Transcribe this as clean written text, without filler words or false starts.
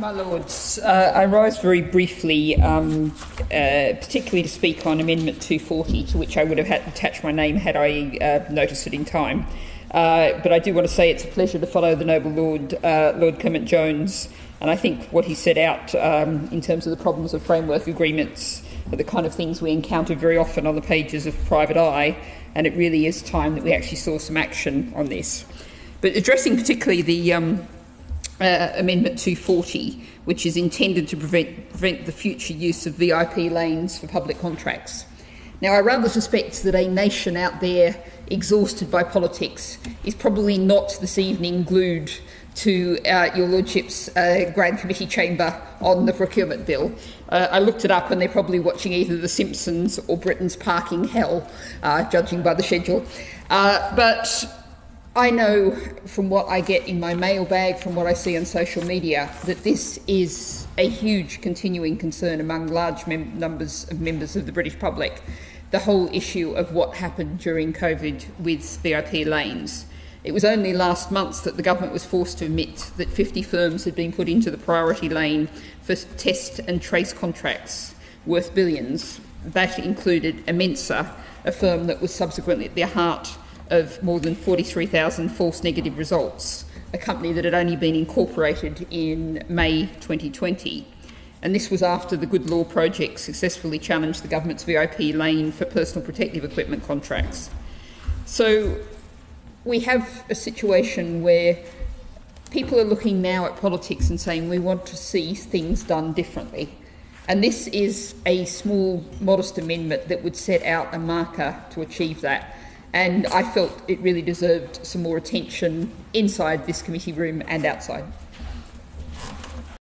My Lords, I rise very briefly, particularly to speak on Amendment 240, to which I would have had attached my name had I noticed it in time. But I do want to say it's a pleasure to follow the noble Lord, Lord Clement Jones, and I think what he set out in terms of the problems of framework agreements are the kind of things we encounter very often on the pages of Private Eye, and it really is time that we actually saw some action on this. But addressing particularly the Amendment 240, which is intended to prevent the future use of VIP lanes for public contracts. Now, I rather suspect that a nation out there exhausted by politics is probably not this evening glued to your Lordship's Grand Committee chamber on the procurement bill. I looked it up and they're probably watching either The Simpsons or Britain's Parking Hell, judging by the schedule. But I know from what I get in my mailbag, from what I see on social media, that this is a huge continuing concern among large numbers of members of the British public, the whole issue of what happened during COVID with VIP lanes. It was only last month that the government was forced to admit that 50 firms had been put into the priority lane for test and trace contracts worth billions. That included Mensa, a firm that was subsequently at the heart of more than 43,000 false negative results, a company that had only been incorporated in May 2020. And this was after the Good Law Project successfully challenged the government's VIP lane for personal protective equipment contracts. So we have a situation where people are looking now at politics and saying we want to see things done differently. And this is a small, modest amendment that would set out a marker to achieve that. And I felt it really deserved some more attention inside this committee room and outside.